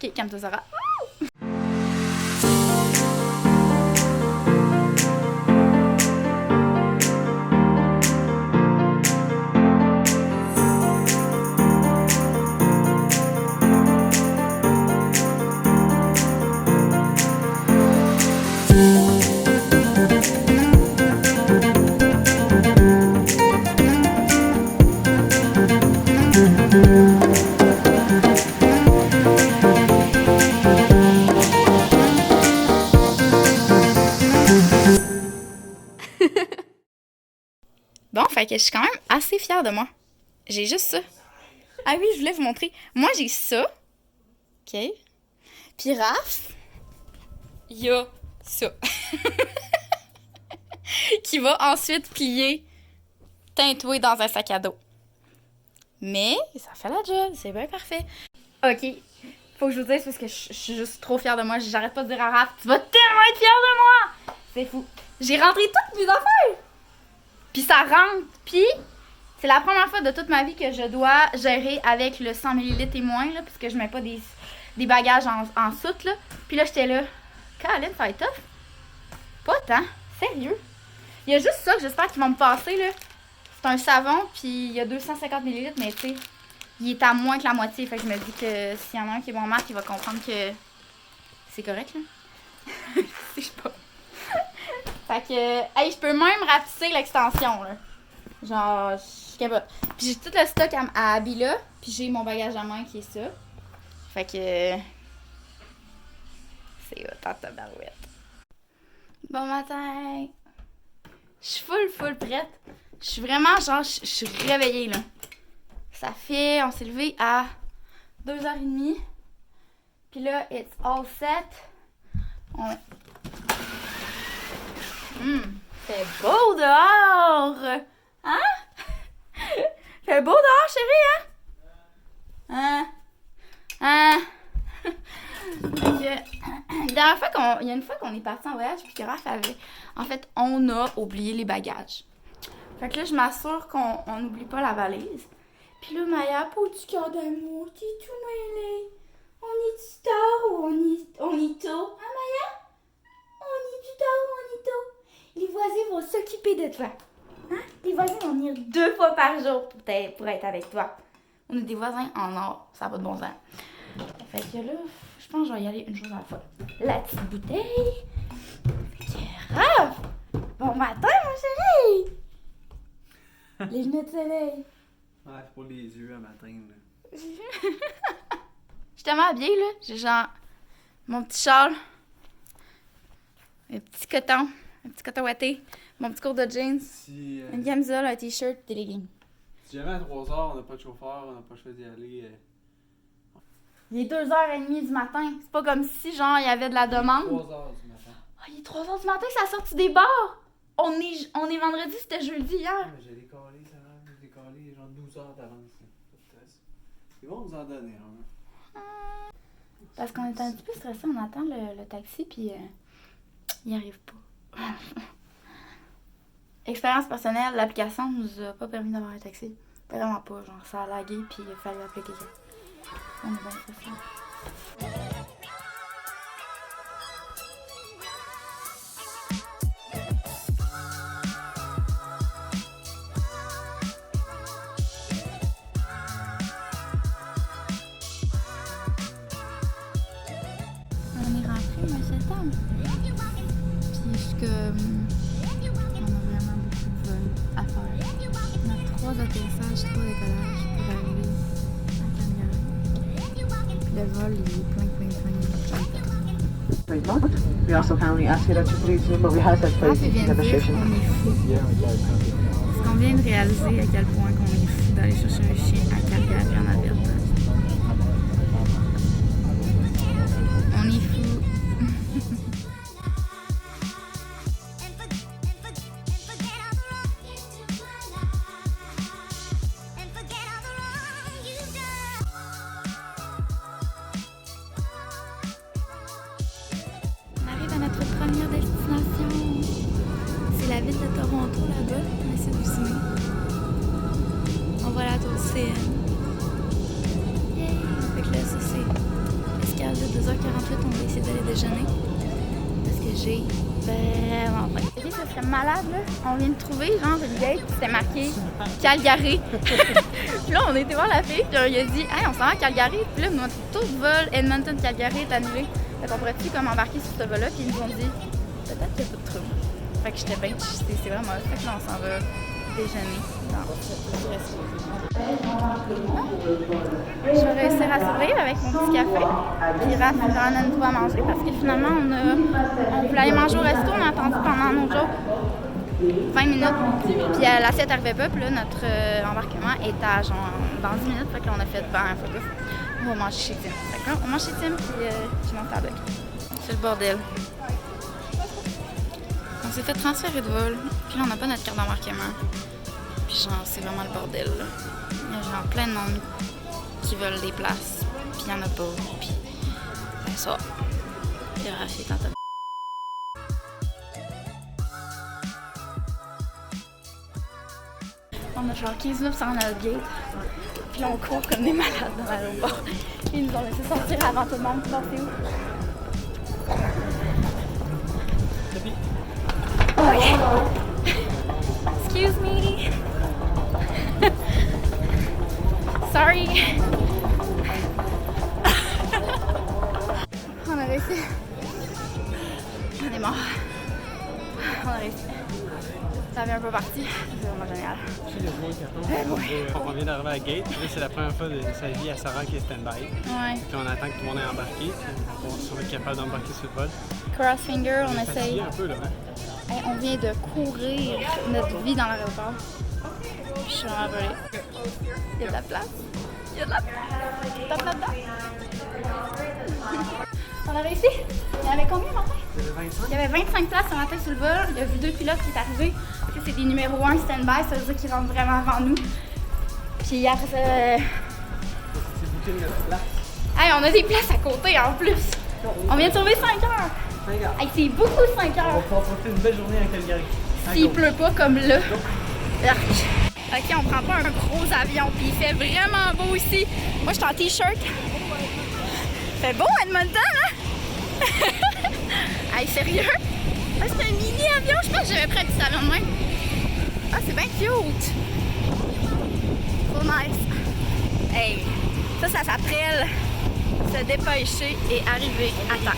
Ok, calme-toi, Sarah. Bon, fait que je suis quand même assez fière de moi. J'ai juste ça. Ah oui, je voulais vous montrer. Moi, j'ai ça. OK. Puis Raph, il y a ça. Qui va ensuite plier, teintoué dans un sac à dos. Mais ça fait la job, c'est bien parfait. OK. Faut que je vous dise parce que je suis juste trop fière de moi. J'arrête pas de dire à Raph, tu vas tellement être fière de moi! C'est fou. J'ai rentré toutes mes affaires! Puis ça rentre. Puis c'est la première fois de toute ma vie que je dois gérer avec le 100 ml et moins, là, parce que je mets pas des bagages en soute, là. Puis là, j'étais là, Caroline, ça va être tough. Pas tant. Sérieux. Il y a juste ça que j'espère qu'ils vont me passer, là. C'est un savon, puis il y a 250 ml, mais tu sais, il est à moins que la moitié. Fait que je me dis que s'il y en a un qui est bon marque, il va comprendre que c'est correct, là. Je sais pas. Fait que, hey, je peux même rapetisser l'extension, là. Genre, je capote. Puis j'ai tout le stock à habiller là, puis j'ai mon bagage à main qui est ça. Fait que, c'est hot en tabarouette. Bon matin! Je suis full prête. Je suis vraiment, genre, je suis réveillée, là. Ça fait, on s'est levé à 2h30. Puis là, it's all set. C'est beau dehors! Hein? C'est beau dehors, chérie, hein? Il y a une fois qu'on est parti en voyage, puis que Raph avait... En fait, on a oublié les bagages. Fait que là, je m'assure qu'on n'oublie pas la valise. Puis là, Maya, pour du cœur d'amour, t'es tout mêlé. On est-tu tard ou on est tôt? Hein, Maya? On est-tu tard ou on est tôt? Les voisins vont s'occuper de toi. Hein? Les voisins vont venir 2 fois par jour pour être avec toi. On a des voisins en or, ça n'a pas de bon sens. Fait que là, je pense que je vais y aller une chose à la fois. La petite bouteille. Raph! Bon matin, mon chéri! Les lunettes de soleil. Ouais, c'est pour les yeux un matin, là. Je suis tellement habillée, là. J'ai genre mon petit châle, un petit coton ouaté, mon petit court de jeans, une camisole, un t-shirt, des leggings. Si jamais à 3h, on n'a pas de chauffeur, on n'a pas le choix d'y aller. Il est 2h30 du matin. C'est pas comme si, genre, il y avait de la demande. 3h du matin. Oh, il est 3h du matin, c'est la sortie des bars. On est vendredi, c'était jeudi hier. Ouais, mais j'ai décollé, ça va. J'ai décollé genre 12 heures d'avance. Pas de stress. Ils vont nous en donner, hein. Parce qu'on est un petit peu stressé, on attend le taxi, puis il arrive pas. Expérience personnelle, l'application nous a pas permis d'avoir un taxi. Vraiment pas, genre ça a lagué, puis il fallait appeler quelqu'un. On est bien stressé. On est rentré au mois de septembre. Puis je suis comme... On a vraiment beaucoup de vols à faire. On a 3 atterrissages, 3 décollages pour arriver à Calgary. Puis le vol, il est plein. We also kindly ask you that you please zoom, but we have that Raph, place il vient in de the dire station. qu'on est fou. Parce qu'on vient de réaliser à quel point qu'on est fou d'aller chercher un chien à Calgary en Alberta. On est fou. On arrive à notre première destination. C'est la ville de Toronto là-bas, on essaie de vous zoomer. On voit la tour CN. déjeuner. Parce que j'ai vraiment faim. Ok, ça serait malade là. On vient de trouver genre une gate, c'était marqué Calgary. Puis là, on était voir la fille, puis il a dit hey, on s'en va à Calgary. Puis là, notre tout vol Edmonton-Calgary est annulé. Fait qu'on pourrait-tu comme embarquer sur ce vol-là, puis ils nous ont dit peut-être qu'il y a pas de trouble. Fait que j'étais bien, c'est vraiment hot. Fait que là, on s'en va déjeuner dans ce restaurant. Je vais réussir à survivre avec mon petit café. Puis Raph ramène tout à manger parce que finalement, on voulait aller manger au resto, on a attendu pendant nos jours 20 minutes. Puis l'assiette n'arrivait pas. Puis là, notre embarquement est à genre dans 10 minutes. Fait que là, on a fait on va manger chez Tim. Fait que là, on mange chez Tim, puis je monte à bloc. C'est le bordel. On s'est fait transférer de vol. Puis là, on n'a pas notre carte d'embarquement. Puis genre, c'est vraiment le bordel, là. Il y a genre plein de monde qui veulent des places, puis il y en a pas. Puis, ben ça, il y a Raph qui est en train. On a genre 15 minutes sans notre gate. Puis là, on court comme des malades dans l'aéroport. Ils nous ont laissé sortir avant tout le monde. Non, c'est où? Okay. Excuse me. Sorry. On a réussi. On est mort. On a réussi. Ça avait un peu parti. C'est vraiment génial. On vient d'arriver à Gate. C'est la première fois de sa vie à Sarah qui est stand-by. Ouais. Puis on attend que tout le monde ait embarqué. On va se être capable d'embarquer sur le vol. Crossfinger, on essaye. Un peu, là, hein? Hey, on vient de courir notre vie dans l'aéroport. Je suis vraiment brûlée. Il y a de la place. Il y a de la place. Tape là-dedans. On a réussi. Il y en avait combien, Martin? Il y avait 25 places ce matin sur le vol. Il y a vu 2 pilotes qui sont arrivés. C'est des numéros 1 stand-by, ça veut dire qu'ils rentrent vraiment avant nous. Puis après ça... C'est booké notre place. Hey, on a des places à côté en plus. On vient de sauver 5 heures. 5 heures. Hey, c'est beaucoup 5 heures. On va pouvoir profiter d'une belle journée à Calgary. S'il pleut pas comme là. Arc. Ok, on prend pas un gros avion, puis il fait vraiment beau ici. Moi, je suis en t-shirt. Fait beau, Edmonton, hein? Hey, sérieux? Ah, c'est un mini avion, je pense que j'avais pris un petit avion de même. Ah, c'est bien cute. Trop nice. Hey, ça s'appelle se dépêcher et arriver à temps.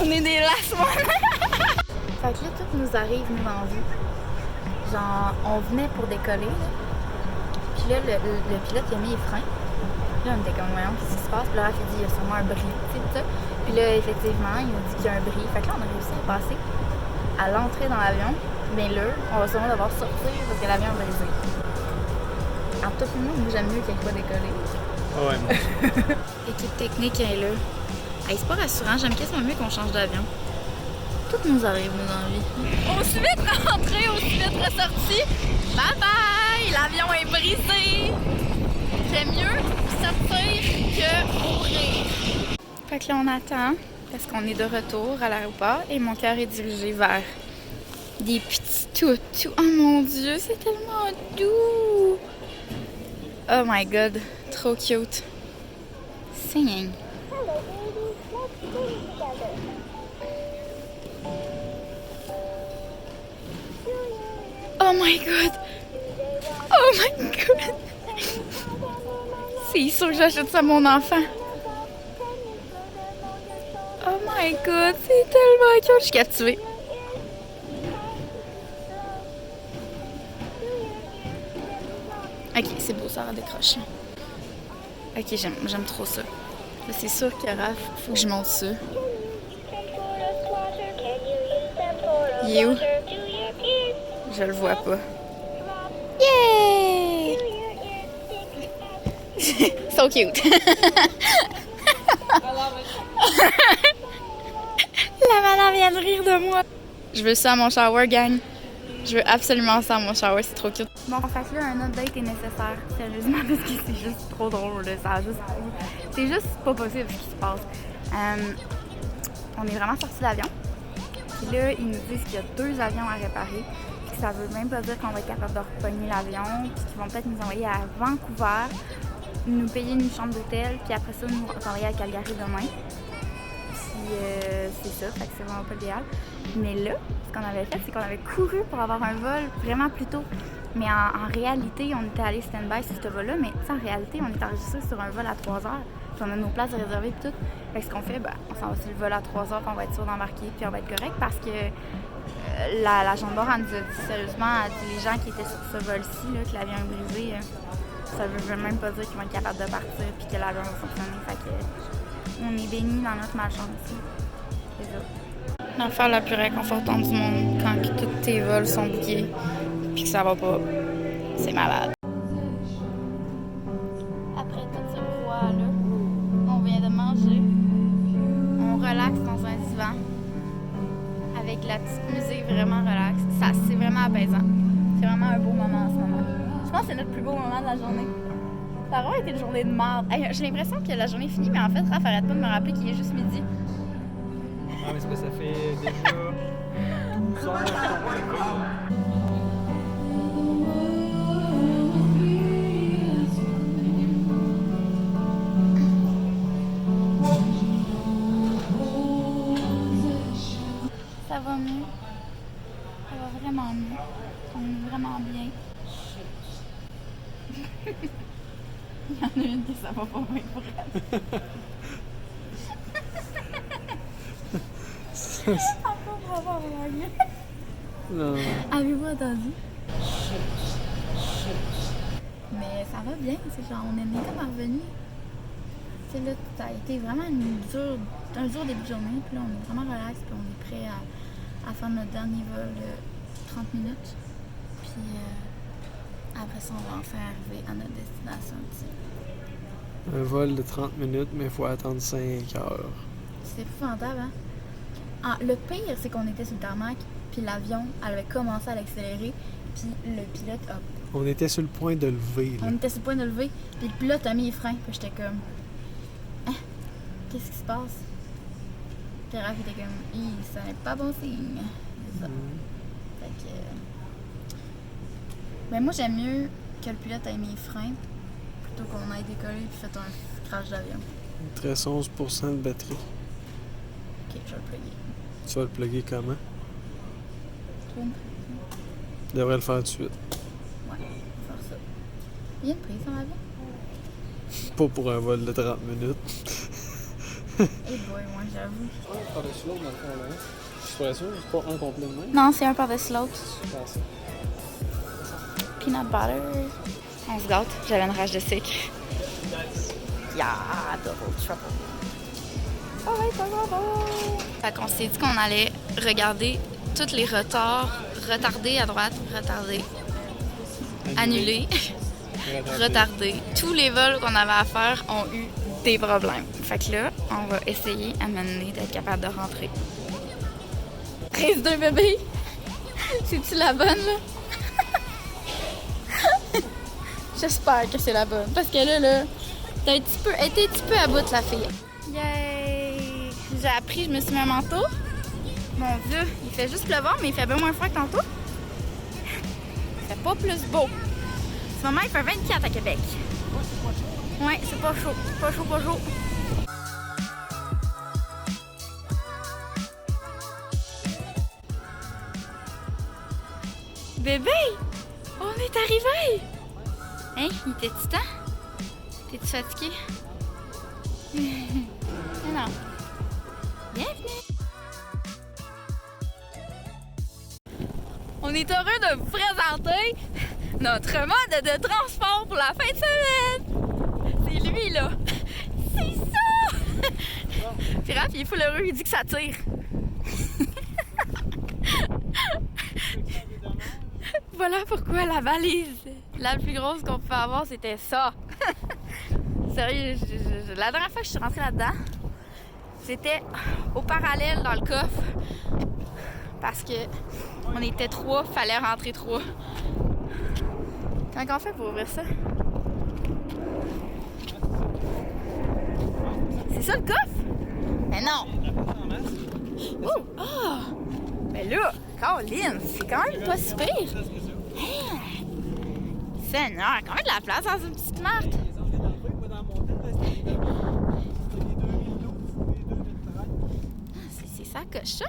On est des lassements. Fait que là, tout nous arrive, nous, en vue. Genre, on venait pour décoller, là. Puis là, le pilote, il a mis les freins. Puis là, on était comme, voyons, qu'est-ce qui se passe? Puis là, il a dit, il y a sûrement un bris, tu sais, tout ça. Puis là, effectivement, il nous dit qu'il y a un bris. Fait que là, on a réussi à passer à l'entrée dans l'avion. Mais là, on va sûrement devoir sortir parce que l'avion est brisé. En tout cas, moi, j'aime mieux qu'il n'y ait pas décollé. Oh ouais, moi. Équipe technique est là. Hey, c'est pas rassurant, j'aime quasiment mieux qu'on change d'avion. Tout nous arrive, nous, dans la vie. Aussi vite rentré, aussi vite ressorti. Bye bye! L'avion est brisé. J'aime mieux sortir que mourir. Fait que là, on attend parce qu'on est de retour à l'aéroport et mon cœur est dirigé vers des petits toutous. Oh mon Dieu, c'est tellement doux! Oh my god, trop cute. Singing. Oh my god! Oh my god! C'est sûr que j'achète ça à mon enfant. Oh my god, c'est tellement cute, je suis captivée. Ok, c'est beau, ça décroche. Ok, j'aime trop ça. Là, c'est sûr que Raph, faut que je monte ça. Il est où? Je le vois pas. Yay! So cute. La madame vient de rire de moi. Je veux ça à mon shower, gang. Je veux absolument ça à mon shower, c'est trop cute. Bon, en fait, là, un update est nécessaire, sérieusement, parce que c'est juste trop drôle. C'est juste pas possible ce qui se passe. On est vraiment sortis de l'avion. Puis là, ils nous disent qu'il y a 2 avions à réparer. Puis ça veut même pas dire qu'on va être capable de repogner l'avion. Puis qu'ils vont peut-être nous envoyer à Vancouver, nous payer une chambre d'hôtel, puis après ça, nous envoyer à Calgary demain. c'est ça, fait que c'est vraiment pas l'idéal. Mais là, ce qu'on avait fait, c'est qu'on avait couru pour avoir un vol vraiment plus tôt. Mais en réalité, on était allé stand-by sur ce vol-là, mais en réalité, on est enregistré sur un vol à 3 heures. Puis on a nos places réservées et tout. Fait que ce qu'on fait, on s'en va sur le vol à 3 heures, puis on va être sûr d'embarquer, puis on va être correct parce que la gendarme, elle nous a dit sérieusement, elle dit les gens qui étaient sur ce vol-ci, là, que l'avion est brisé, ça veut même pas dire qu'ils vont être capables de partir puis que l'avion va fonctionner. Fait que on est bénis dans notre malchance. C'est ça. L'affaire la plus réconfortante du monde quand tous tes vols sont bookés puis que ça va pas. C'est malade. Après tout ce brouhaha-là, on vient de manger. On relaxe dans un divan avec la petite musique vraiment relaxe. Ça, c'est vraiment apaisant. C'est vraiment un beau moment en ce moment. Je pense que c'est notre plus beau moment de la journée. Ça a vraiment été une journée de merde. Hey, j'ai l'impression que la journée est finie, mais en fait, Raph arrête pas de me rappeler qu'il est juste midi. Ah, mais c'est parce que ça fait déjà 12 heures qu'on est là. Ça va mieux. Ça va vraiment mieux. On est vraiment bien. Il y en a une qui ça va pas bien pour elle. Encore bravo, Non. avez-vous entendu? Mais ça va bien, c'est genre, on est comme revenu. Tu sais, là, ça a été vraiment un dur début de journée, puis là, on est vraiment relax, puis on est prêt à faire notre dernier vol de 30 minutes. Puis après ça, on va enfin arriver à notre destination. Un vol de 30 minutes, mais il faut attendre 5 heures. C'est épouvantable, hein? Ah, le pire, c'est qu'on était sur le tarmac, puis l'avion, elle avait commencé à l'accélérer, puis le pilote a... On était sur le point de lever, là. On était sur le point de lever, puis le pilote a mis les freins, puis j'étais comme... Hein? Qu'est-ce qui se passe? Puis Raph était comme... ça n'est pas bon signe. C'est ça. Fait que... Ben moi, j'aime mieux que le pilote ait mis les freins, plutôt qu'on aille décoller puis fait un crash d'avion. Il te reste 11% de batterie. Ok, je vais le plugger. Tu vas le plugger comment? Trouve une prise. Tu devrais le faire tout de suite. Ouais, on va faire ça. Il y a une prise dans l'avion? Pas pour un vol de 30 minutes. Eh boy, moi j'avoue. Par-dessus l'autre, dans le fond, là. Je suis pas sûr, c'est pas un complet de même. Non, c'est un par-dessus l'autre. Je pense ça. Peanut butter. On se gâte. J'avais une rage de sucre. Yeah, double trouble. Ça va être bon. Fait qu'on s'est dit qu'on allait regarder tous les retards. Retardés à droite, retardés. Annulés. Retardés. Tous les vols qu'on avait à faire ont eu des problèmes. Fait que là, on va essayer à mener d'être capable de rentrer. Prise 2 bébé. C'est-tu la bonne, là? J'espère que c'est la bonne. Parce que là, t'as été un petit peu à bout de la fille. Yay! J'ai appris, je me suis mis un manteau. Mon Dieu, il fait juste pleuvoir, mais il fait bien moins froid que tantôt. Il fait pas plus beau. En ce moment, il fait 24 à Québec. Ouais, c'est pas chaud. Pas chaud, pas chaud. Bébé! On est arrivé! Hein? Il était-tu temps? T'es-tu fatigué? Non. Bienvenue! On est heureux de vous présenter notre mode de transport pour la fin de semaine! C'est lui, là! C'est ça! Puis Raph, il est full heureux, il dit que ça tire. Voilà pourquoi la valise la plus grosse qu'on pouvait avoir, c'était ça. Sérieux, la dernière fois que je suis rentrée là-dedans, c'était au parallèle dans le coffre. Parce que on était 3, fallait rentrer 3. Comment on fait pour ouvrir ça? C'est ça le coffre? Mais non! Oh! Ah! Mais là, Caroline, c'est quand même pas si pire! Hey! Seigneur, combien de la place dans une petite marque? ça?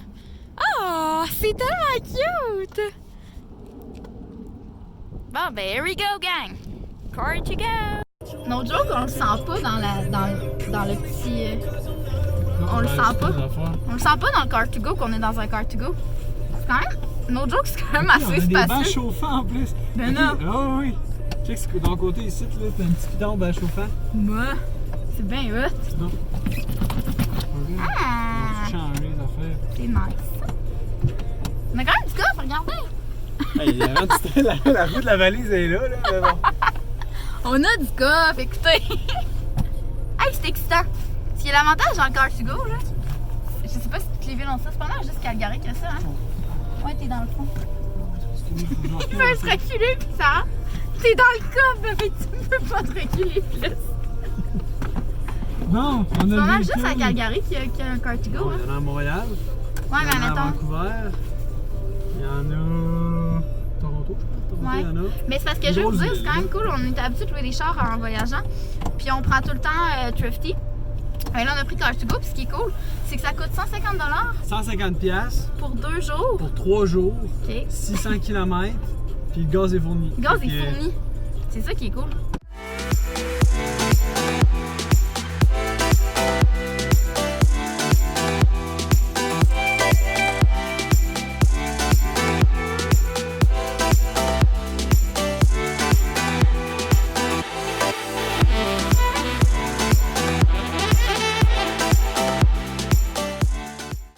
Oh, c'est tellement cute! Bon, ben, here we go, gang! Car to go! No joke, on le sent pas dans le petit... on le sent pas. On le sent pas dans le car to go qu'on est dans un car to go. C'est quand même... No joke, c'est quand même assez On a des bancs spacieux. chauffants en plus. Ben non! Ah oui! Check ce que dans le côté ici, là, t'as un petit bidon banc chauffant. Moi, c'est bien hot. C'est bon. Ah, Changer les affaires. c'est nice. On a quand même du coffre, regardez! Hey, la roue de la valise est là, mais bon. On a du coffre, écoutez! Hey, c'est excitant! Ce qui est l'avantage dans le car to go, là, je sais pas si toutes les villes ont ça, c'est pas mal juste Calgary qui a ça, hein? Ouais, t'es dans le fond. Il veut se reculer, pis ça. T'es dans le coffre, mais tu peux pas te reculer plus. Non, on a C'est pas mal le juste à véhicule. Calgary qu'il y a un car to go, Il y hein? en a à Montréal, Ouais, il y en mais a à mettons. Vancouver, il y en a Toronto, je pense. Toronto, Ouais. il y en a. Mais c'est parce que je veux vous dire, c'est quand même cool. On est habitué de louer des chars en voyageant. Puis on prend tout le temps Thrifty. Et là, on a pris Car to go. Puis ce qui est cool, c'est que ça coûte 150 $150 pour 2 jours. pour 3 jours, OK. 600 km, puis le gaz est fourni. Le gaz Fait est que, fourni. C'est ça qui est cool.